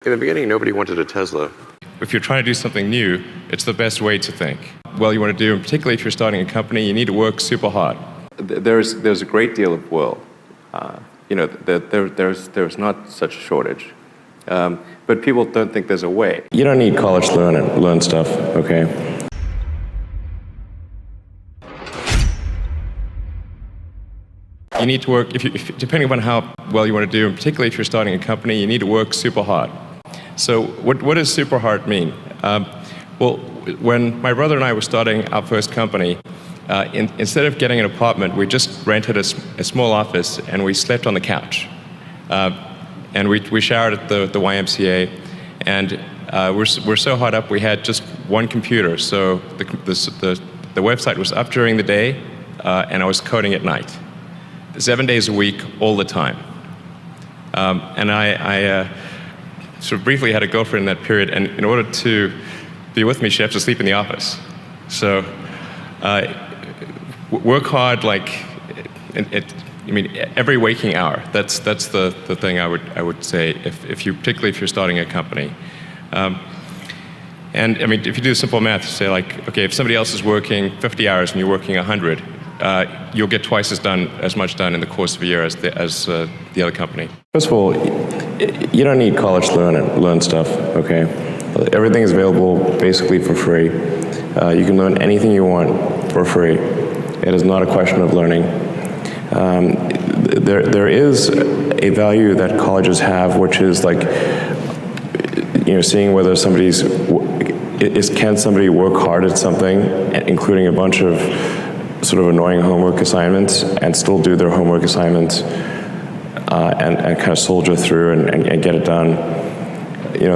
In the beginning, nobody wanted a Tesla. If you're trying to do something new, it's the best way to think. Well, you want to do, and particularly if you're starting a company, you need to work super hard. There's a great deal of will. There's not such a shortage. But people don't think there's a way. You don't need college to learn stuff, okay? You need to work, depending upon how well you want to do, and particularly if you're starting a company, you need to work super hard. So what does super hard mean? Well, when my brother and I were starting our first company, instead of getting an apartment, we just rented a small office and we slept on the couch. And we showered at the YMCA, and we're so hot up we had just one computer. So the website was up during the day, and I was coding at night. 7 days a week, all the time. And I sort of briefly had a girlfriend in that period, and in order to be with me, she had to sleep in the office. So work hard, like, every waking hour. That's the thing I would say, particularly if you're starting a company. And I mean, if you do simple math, say like, okay, if somebody else is working 50 hours and you're working 100, you'll get twice as much done in the course of a year as the other company. First of all, you don't need college to learn stuff, okay? Everything is available basically for free. You can learn anything you want for free. It is not a question of learning. There is a value that colleges have, which is like, seeing whether can somebody work hard at something, including a bunch of sort of annoying homework assignments, and still do their homework assignments and kind of soldier through and get it done.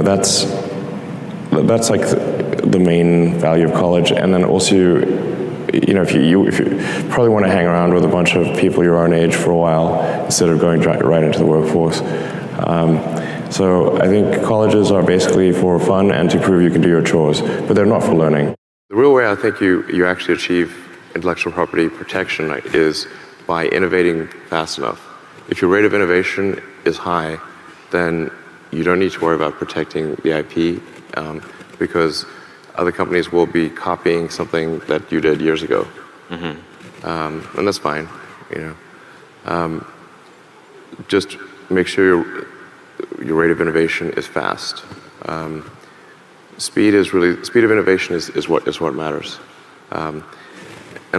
That's like the main value of college. And then also, if you probably want to hang around with a bunch of people your own age for a while instead of going right into the workforce. So I think colleges are basically for fun and to prove you can do your chores, but they're not for learning. The real way I think you actually achieve intellectual property protection is by innovating fast enough. If your rate of innovation is high, then you don't need to worry about protecting the IP because other companies will be copying something that you did years ago. Mm-hmm. And that's fine. Just make sure your rate of innovation is fast. Speed of innovation is what matters. And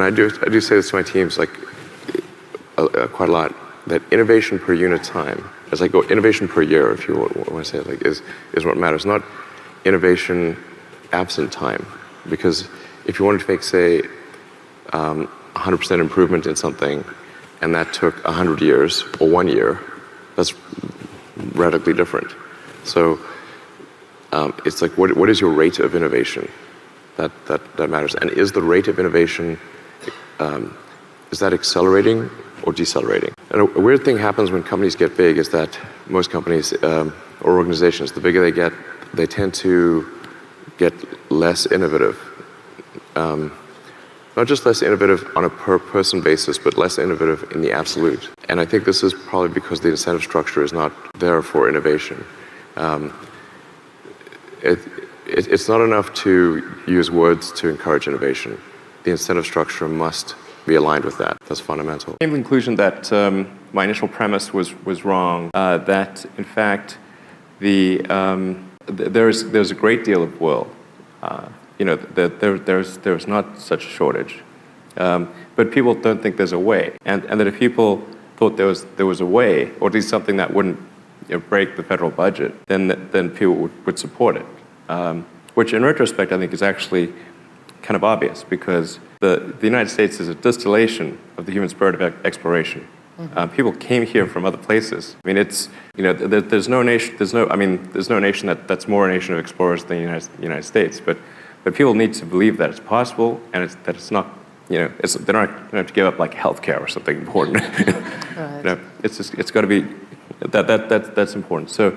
I do say this to my teams quite a lot, that innovation per unit time, as I go innovation per year, if you want to say it, is what matters, not innovation absent time. Because if you wanted to make, say, 100% improvement in something, and that took 100 years or 1 year, that's radically different. So it's like, what is your rate of innovation? That matters. And is the rate of innovation, is that accelerating or decelerating? And a weird thing happens when companies get big is that most companies or organizations, the bigger they get, they tend to get less innovative. Not just less innovative on a per person basis, but less innovative in the absolute. And I think this is probably because the incentive structure is not there for innovation. It's not enough to use words to encourage innovation. The incentive structure must be aligned with that. That's fundamental. I came to the conclusion that my initial premise was wrong, that in fact there's a great deal of will. There's not such a shortage. But people don't think there's a way. And that if people thought there was a way, or at least something that wouldn't break the federal budget, then people would support it. Which in retrospect I think is actually kind of obvious, because the United States is a distillation of the human spirit of exploration. Mm-hmm. People came here from other places. I mean, it's, there's no nation that's more a nation of explorers than the United States, but people need to believe that it's possible, and that it's not, they don't have to give up like healthcare or something important. Right. It's got to be, that's important. So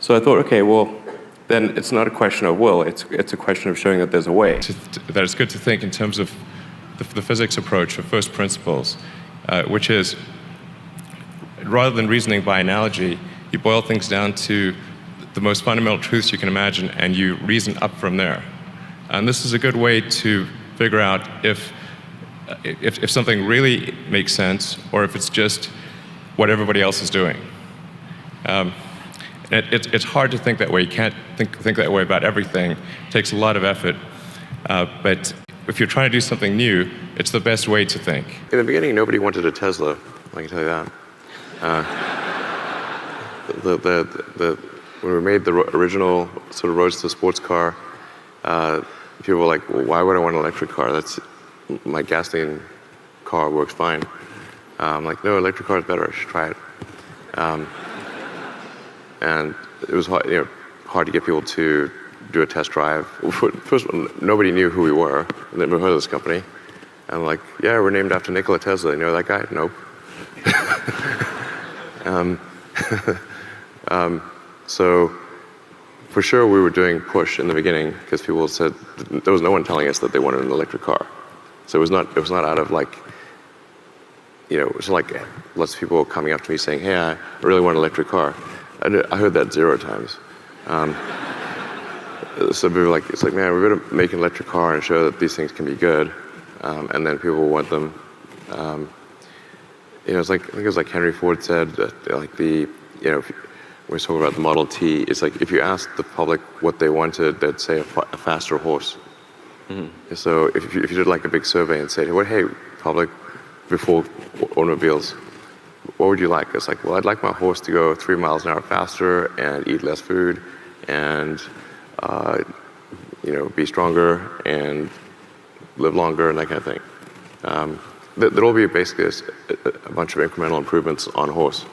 I thought, okay, well, then it's not a question of will, it's a question of showing that there's a way. That it's good to think in terms of the physics approach of first principles, which is, rather than reasoning by analogy, you boil things down to the most fundamental truths you can imagine, and you reason up from there. And this is a good way to figure out if something really makes sense, or if it's just what everybody else is doing. It's hard to think that way. You can't think that way about everything. It takes a lot of effort. But if you're trying to do something new, it's the best way to think. In the beginning, nobody wanted a Tesla. I can tell you that. When we made the original sort of roadster sports car, people were like, well, why would I want an electric car? My gasoline car works fine. I'm like, no, electric car is better. I should try it. And it was hard to get people to do a test drive. First of all, nobody knew who we were. Never heard of this company. And I'm like, yeah, we're named after Nikola Tesla. You know that guy? Nope. So for sure we were doing push in the beginning because people said there was no one telling us that they wanted an electric car. So it was not out of like, it was like lots of people coming up to me saying, hey, I really want an electric car. I heard that 0 times. So we were like, it's like, man, we better make an electric car and show that these things can be good, and then people will want them. It's like, I think it was like Henry Ford said that like when we talk about the Model T, it's like if you asked the public what they wanted, they'd say a faster horse. Mm-hmm. So if you did like a big survey and said, well, hey, public, before automobiles, what would you like? It's like, well, I'd like my horse to go 3 miles an hour faster and eat less food and, be stronger and live longer and that kind of thing. There'll be basically a bunch of incremental improvements on horse.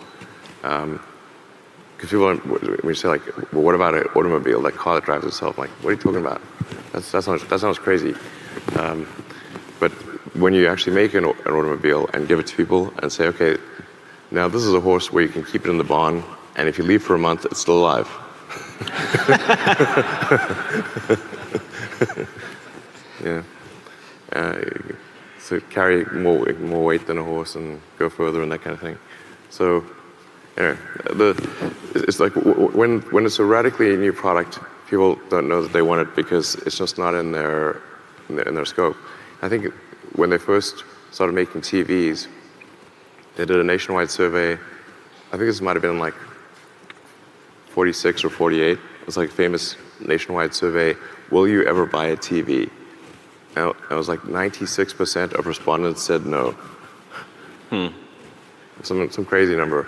Because people, when you say like, well, what about an automobile, like car that drives itself? Like, what are you talking about? That sounds crazy. But when you actually make an automobile and give it to people and say, okay, now this is a horse where you can keep it in the barn, and if you leave for a month, it's still alive. Yeah. So carry more weight than a horse and go further and that kind of thing. So, anyway, it's like when it's a radically new product, people don't know that they want it because it's just not in their scope. I think when they first started making TVs, they did a nationwide survey. I think this might have been like 46 or 48. It was like a famous nationwide survey. Will you ever buy a TV? And it was like 96% of respondents said no. Some crazy number.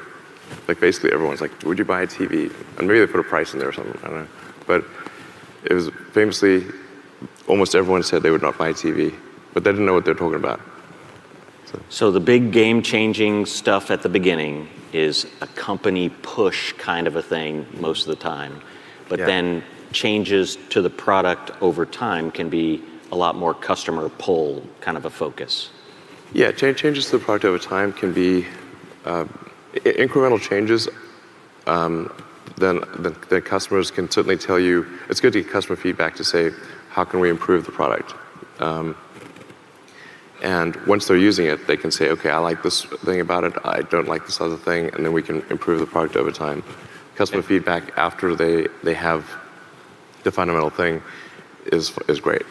Like basically everyone's like, would you buy a TV? And maybe they put a price in there or something, I don't know. But it was famously, almost everyone said they would not buy a TV, but they didn't know what they're talking about. So the big game-changing stuff at the beginning is a company push kind of a thing most of the time. But then changes to the product over time can be a lot more customer pull kind of a focus. Yeah, changes to the product over time can be incremental changes. Then customers can certainly tell you, it's good to get customer feedback to say, how can we improve the product? And once they're using it, they can say, okay, I like this thing about it, I don't like this other thing, and then we can improve the product over time. Customer feedback after they have the fundamental thing is great.